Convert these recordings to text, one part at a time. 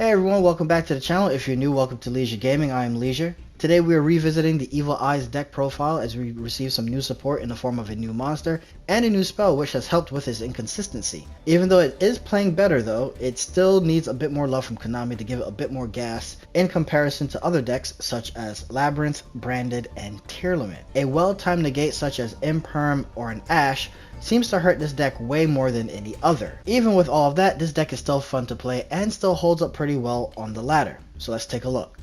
Hey everyone, welcome back to the channel. If you're new, welcome to Leisure Gaming. I am Leisure. Today we are revisiting the Evil Eyes deck profile as we receive some new support in the form of a new monster and a new spell which has helped with its inconsistency. Even though it is playing better though, it still needs a bit more love from Konami to give it a bit more gas in comparison to other decks such as Labyrinth, Branded, and Tearlament. A well-timed negate such as Imperm or an Ash seems to hurt this deck way more than any other. Even with all of that, this deck is still fun to play and still holds up pretty well on the ladder. So let's take a look.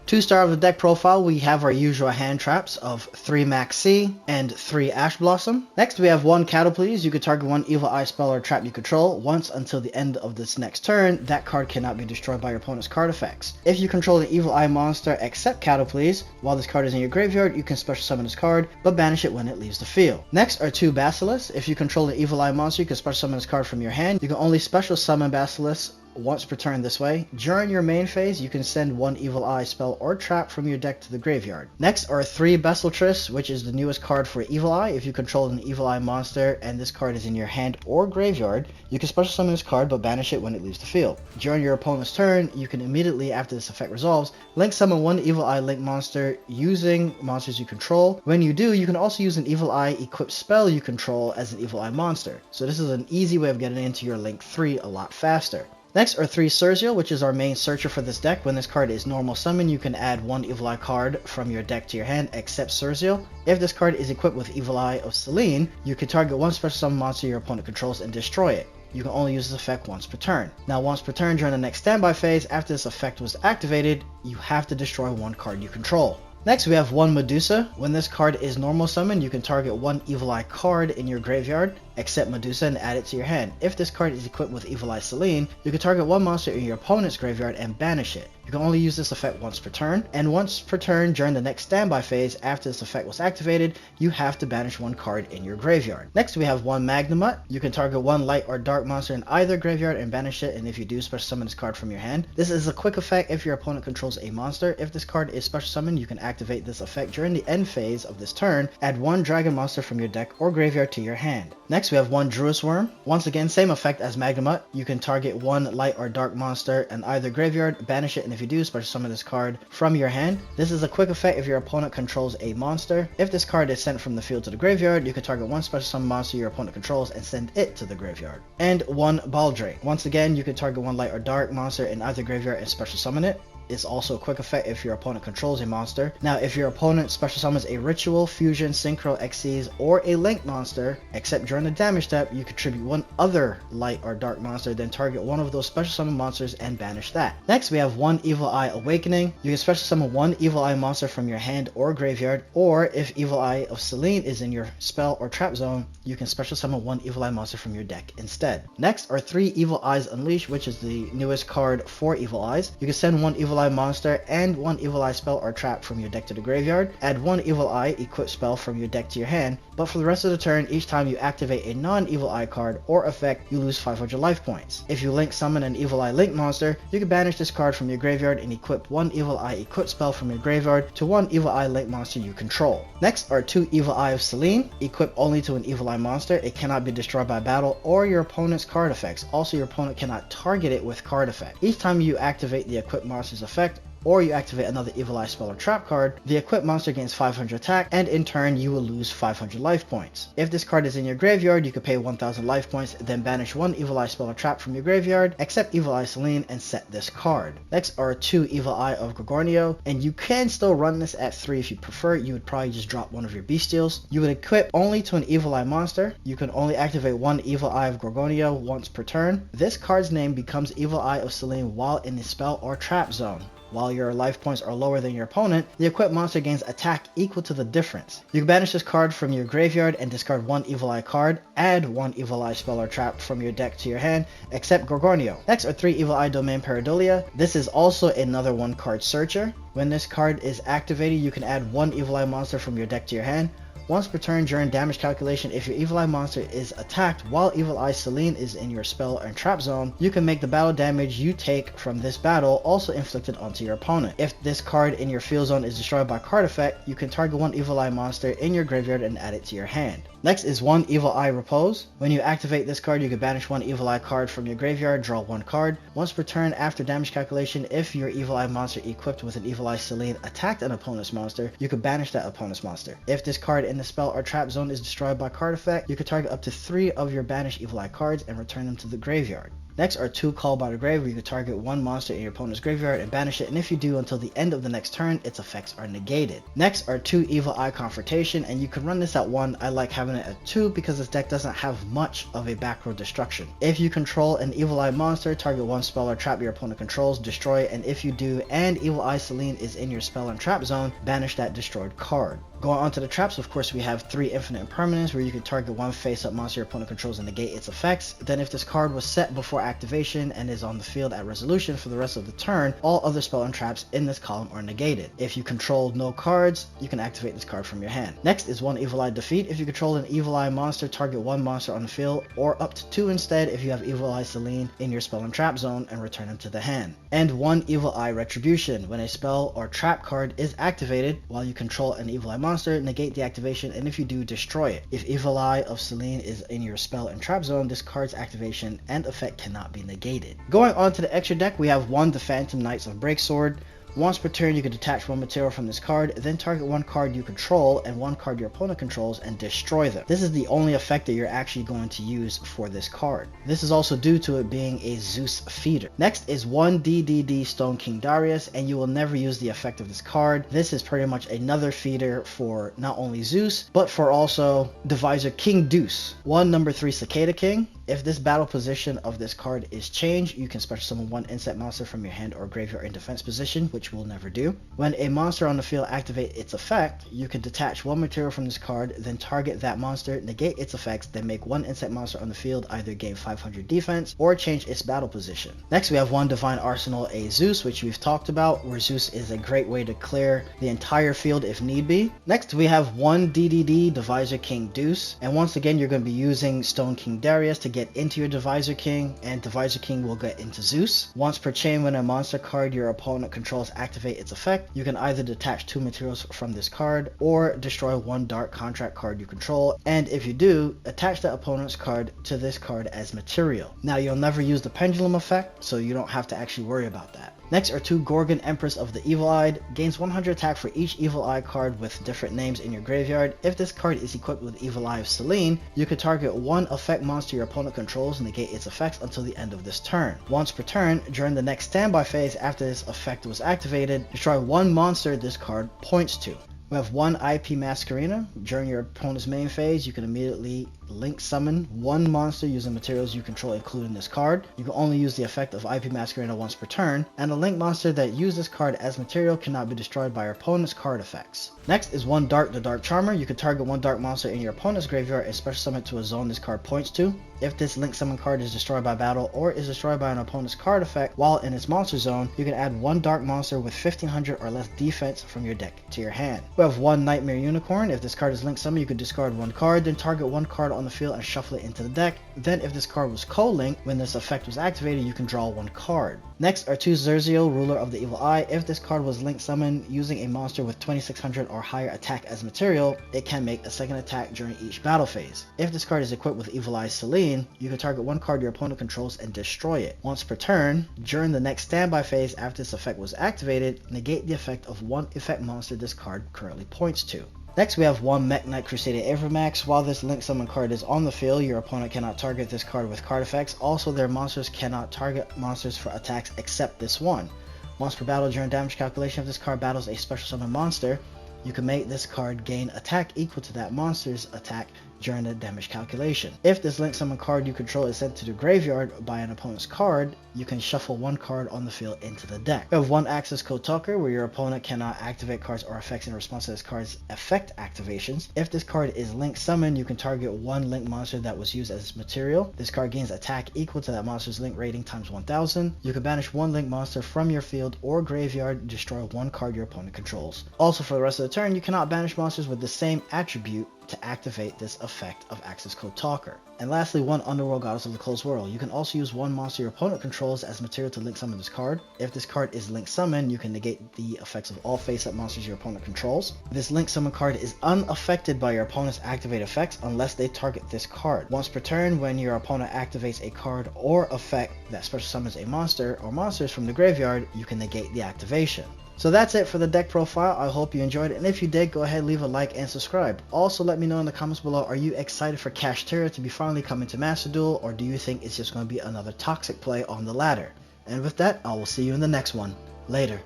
To start of the deck profile, we have our usual hand traps of 3 Max C and 3 Ash Blossom. Next we have 1 Cataplease. You can target 1 Evil Eye spell or trap you control once until the end of this next turn. That card cannot be destroyed by your opponent's card effects. If you control an Evil Eye monster except Cataplease, while this card is in your graveyard, you can special summon this card, but banish it when it leaves the field. Next are 2 Basilisks. If you control an Evil Eye monster, you can special summon this card from your hand. You can only special summon Basilisks once per turn this way. During your main phase, you can send 1 Evil Eye spell or trap from your deck to the graveyard. Next are 3 Besseltress, which is the newest card for Evil Eye. If you control an Evil Eye monster and this card is in your hand or graveyard, you can special summon this card but banish it when it leaves the field. During your opponent's turn, you can immediately after this effect resolves, link summon 1 Evil Eye Link monster using monsters you control. When you do, you can also use an Evil Eye equipped spell you control as an Evil Eye monster. So this is an easy way of getting into your Link 3 a lot faster. Next are 3 Yugioh, which is our main searcher for this deck. When this card is normal summon, you can add 1 Evil Eye card from your deck to your hand except Yugioh. If this card is equipped with Evil Eye of Selene, you can target 1 special summon monster your opponent controls and destroy it. You can only use this effect once per turn. Now once per turn during the next standby phase, after this effect was activated, you have to destroy 1 card you control. Next we have 1 Medusa. When this card is normal summon, you can target 1 Evil Eye card in your graveyard except Medusa and add it to your hand. If this card is equipped with Evil Eye Selene, you can target 1 monster in your opponent's graveyard and banish it. You can only use this effect once per turn, and once per turn during the next standby phase after this effect was activated, you have to banish 1 card in your graveyard. Next we have 1 Magnamut. You can target 1 light or dark monster in either graveyard and banish it, and if you do, special summon this card from your hand. This is a quick effect if your opponent controls a monster. If this card is special summoned, you can activate this effect during the end phase of this turn. Add 1 dragon monster from your deck or graveyard to your hand. Next we have 1 Druis Worm. Once again, same effect as Magnamut. You can target 1 light or dark monster in either graveyard, banish it, and if you do, special summon this card from your hand. This is a quick effect if your opponent controls a monster. If this card is sent from the field to the graveyard, you can target 1 special summon monster your opponent controls and send it to the graveyard. And 1 Baldrake. Once again, you can target 1 light or dark monster in either graveyard and special summon it. It's also a quick effect if your opponent controls a monster. Now, if your opponent special summons a Ritual, Fusion, Synchro, Xyz, or a Link monster, except during the damage step, you contribute 1 other light or dark monster, then target 1 of those special summon monsters and banish that. Next, we have 1 Evil Eye Awakening. You can special summon 1 Evil Eye monster from your hand or graveyard, or if Evil Eye of Selene is in your spell or trap zone, you can special summon 1 Evil Eye monster from your deck instead. Next are 3 Evil Eyes Unleashed, which is the newest card for Evil Eyes. You can send 1 Evil Eye monster and 1 Evil Eye spell or trap from your deck to the graveyard. Add 1 Evil Eye equipped spell from your deck to your hand, but for the rest of the turn, each time you activate a non-Evil Eye card or effect, you lose 500 life points. If you link summon an Evil Eye Link monster, you can banish this card from your graveyard and equip 1 Evil Eye equipped spell from your graveyard to 1 Evil Eye Link monster you control. Next are 2 Evil Eye of Selene, equipped only to an Evil Eye monster. It cannot be destroyed by battle or your opponent's card effects. Also, your opponent cannot target it with card effect. Each time you activate the equipped monster's effect, or you activate another Evil Eye spell or trap card, the equipped monster gains 500 attack, and in turn you will lose 500 life points. If this card is in your graveyard, you can pay 1000 life points, then banish 1 Evil Eye spell or trap from your graveyard, except Evil Eye Selene, and set this card. Next are 2 Evil Eye of Gorgonio, and you can still run this at 3 if you prefer. You would probably just drop 1 of your bestials. You would equip only to an Evil Eye monster. You can only activate 1 Evil Eye of Gorgonio once per turn. This card's name becomes Evil Eye of Selene while in the spell or trap zone. While your life points are lower than your opponent, the equipped monster gains attack equal to the difference. You can banish this card from your graveyard and discard 1 Evil Eye card, add 1 Evil Eye spell or trap from your deck to your hand, except Gorgonio. Next are 3 Evil Eye Domain Pareidolia. This is also another 1 card searcher. When this card is activated, you can add 1 Evil Eye monster from your deck to your hand, Once per turn during damage calculation, if your Evil Eye monster is attacked while Evil Eye Celine is in your spell and trap zone, you can make the battle damage you take from this battle also inflicted onto your opponent. If this card in your field zone is destroyed by card effect, you can target one Evil Eye monster in your graveyard and add it to your hand. Next is one Evil Eye Repose. When you activate this card, you can banish one Evil Eye card from your graveyard, draw one card. Once per turn after damage calculation, if your Evil Eye monster equipped with an Evil Eye Celine attacked an opponent's monster, you can banish that opponent's monster. If this card in the spell or trap zone is destroyed by card effect, you can target up to 3 of your banished Evil Eye cards and return them to the graveyard. Next are 2 Call by the Grave, where you can target one monster in your opponent's graveyard and banish it, and if you do until the end of the next turn, its effects are negated. Next are 2 Evil Eye Confrontation, and you can run this at 1. I like having it at 2 because this deck doesn't have much of a back row destruction. If you control an Evil Eye monster, target one spell or trap your opponent controls, destroy it, and if you do and Evil Eye Celine is in your spell and trap zone, banish that destroyed card. Going on to the traps, of course, we have 3 Infinite Impermanence, where you can target one face-up monster your opponent controls and negate its effects. Then if this card was set before activation and is on the field at resolution for the rest of the turn, all other spell and traps in this column are negated. If you control no cards, you can activate this card from your hand. Next is one Evil Eye Defeat. If you control an Evil Eye monster, target one monster on the field, or up to 2 instead if you have Evil Eye Celine in your spell and trap zone, and return them to the hand. And one Evil Eye Retribution. When a spell or trap card is activated while you control an Evil Eye monster, negate the activation, and if you do, destroy it. If Evil Eye of Celine is in your spell and trap zone, this card's activation and effect cannot be negated. Going on to the extra deck, we have one the Phantom Knights of Breaksword. Once per turn, you can detach one material from this card, then target one card you control and one card your opponent controls and destroy them. This is the only effect that you're actually going to use for this card. This is also due to it being a Zeus feeder. Next is one DDD Stone King Darius, and you will never use the effect of this card. This is pretty much another feeder for not only Zeus, but for also Divisor King Deuce. One number 3 Cicada King. If this battle position of this card is changed, you can special summon one insect monster from your hand or graveyard in defense position, which we'll never do. When a monster on the field activates its effect, you can detach one material from this card, then target that monster, negate its effects, then make one insect monster on the field either gain 500 defense or change its battle position. Next we have one Divine Arsenal A Zeus, which we've talked about, where Zeus is a great way to clear the entire field if need be. Next we have one DDD Divisor King Deuce, and once again you're going to be using Stone King Darius to get into your Divisor King, and Divisor King will get into Zeus. Once per chain, when a monster card your opponent controls activate its effect, you can either detach 2 materials from this card or destroy one Dark Contract card you control, and if you do, attach the opponent's card to this card as material. Now you'll never use the Pendulum effect, so you don't have to actually worry about that. Next are 2 Gorgon Empress of the Evil Eyed. Gains 100 attack for each Evil Eye card with different names in your graveyard. If this card is equipped with Evil Eye of Celine, you can target one effect monster your opponent controls and negate its effects until the end of this turn. Once per turn, during the next standby phase after this effect was activated, destroy one monster this card points to. We have one IP Masquerena. During your opponent's main phase, you can immediately link summon one monster using materials you control including this card. You can only use the effect of IP Masquerena once per turn, and a link monster that uses this card as material cannot be destroyed by your opponent's card effects. Next is one Dark the Dark Charmer. You can target one dark monster in your opponent's graveyard and special summon it to a zone this card points to. If this link summon card is destroyed by battle or is destroyed by an opponent's card effect while in its monster zone, you can add one dark monster with 1500 or less defense from your deck to your hand. We have one Nightmare Unicorn. If this card is link summoned, you can discard one card, then target one card on the field and shuffle it into the deck. Then if this card was co-linked, when this effect was activated, you can draw one card. Next are 2 Zerziel, Ruler of the Evil Eye. If this card was link summoned using a monster with 2600 or higher attack as material, it can make a second attack during each battle phase. If this card is equipped with Evil Eye Celine, you can target one card your opponent controls and destroy it. Once per turn, during the next standby phase after this effect was activated, negate the effect of one effect monster this card currently points to. Next we have one Mech Knight Crusader Avramax. While this link summon card is on the field, your opponent cannot target this card with card effects. Also, their monsters cannot target monsters for attacks except this one. Once per battle during damage calculation, if this card battles a special summon monster, you can make this card gain attack equal to that monster's attack during the damage calculation. If this link summon card you control is sent to the graveyard by an opponent's card, you can shuffle one card on the field into the deck. You have one Access Code Talker, where your opponent cannot activate cards or effects in response to this card's effect activations. If this card is link summoned, you can target one link monster that was used as material. This card gains attack equal to that monster's link rating times 1000. You can banish one link monster from your field or graveyard, destroy one card your opponent controls. Also, for the rest of the turn, you cannot banish monsters with the same attribute to activate this effect of Access Code Talker. And lastly, one Underworld Goddess of the Closed World. You can also use one monster your opponent controls as material to link summon this card. If this card is link summoned, you can negate the effects of all face-up monsters your opponent controls. This link summon card is unaffected by your opponent's activate effects unless they target this card. Once per turn, when your opponent activates a card or effect that special summons a monster or monsters from the graveyard, you can negate the activation. So that's it for the deck profile. I hope you enjoyed it, and if you did, go ahead, leave a like and subscribe. Also, let me know in the comments below, are you excited for Kashtira to be finally coming to Master Duel, or do you think it's just going to be another toxic play on the ladder? And with that, I will see you in the next one. Later.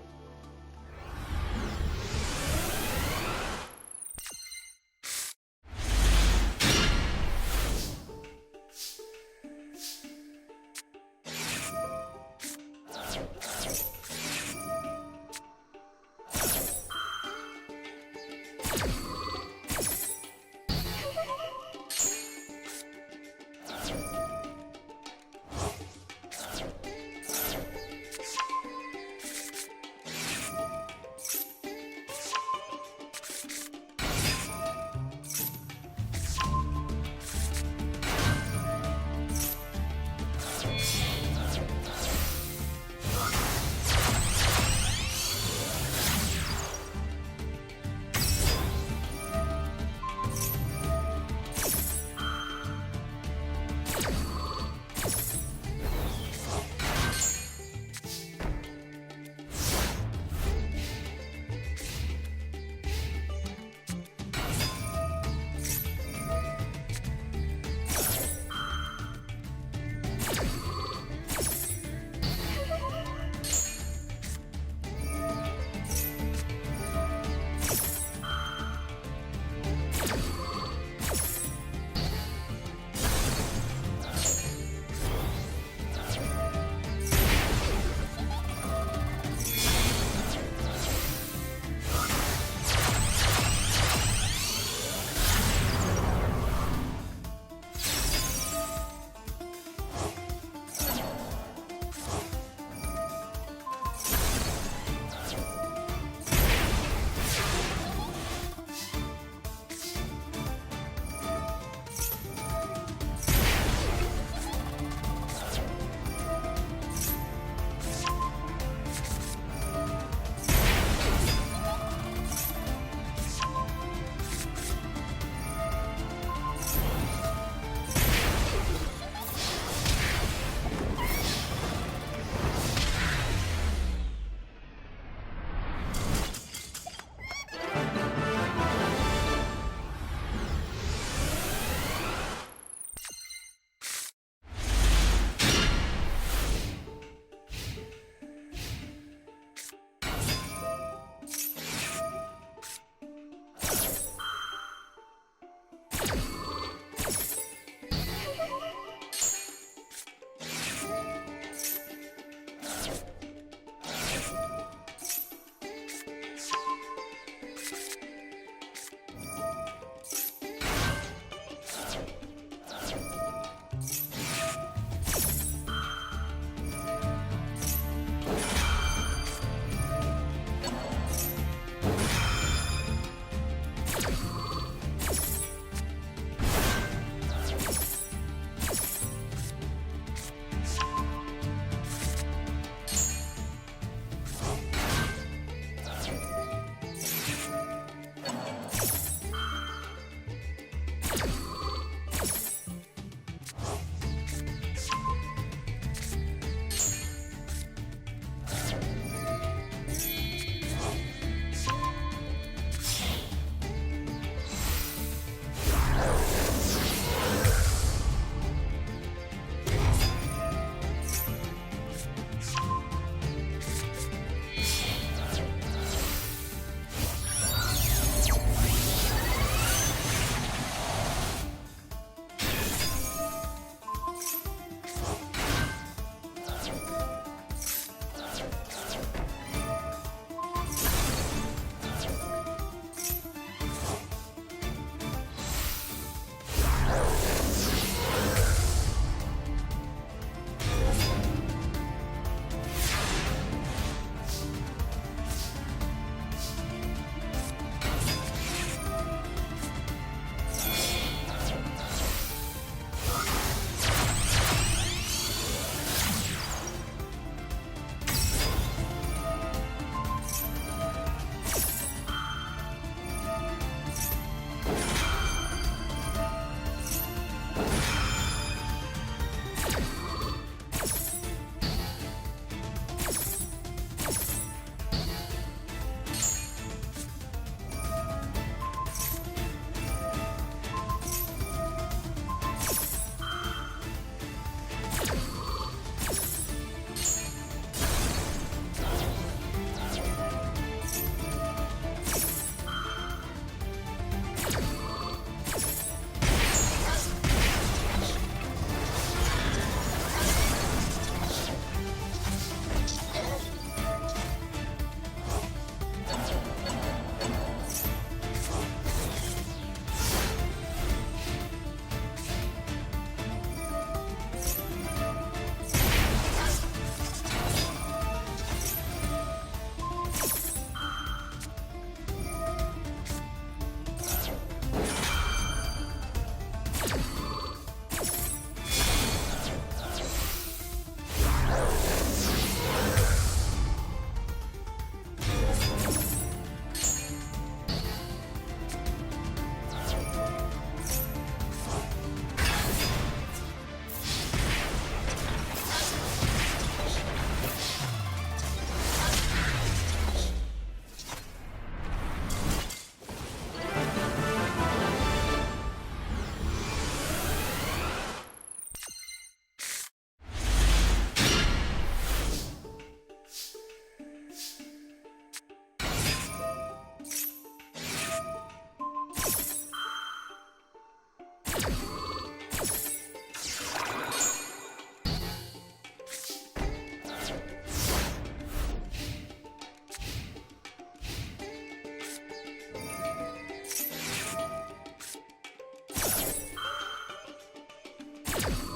you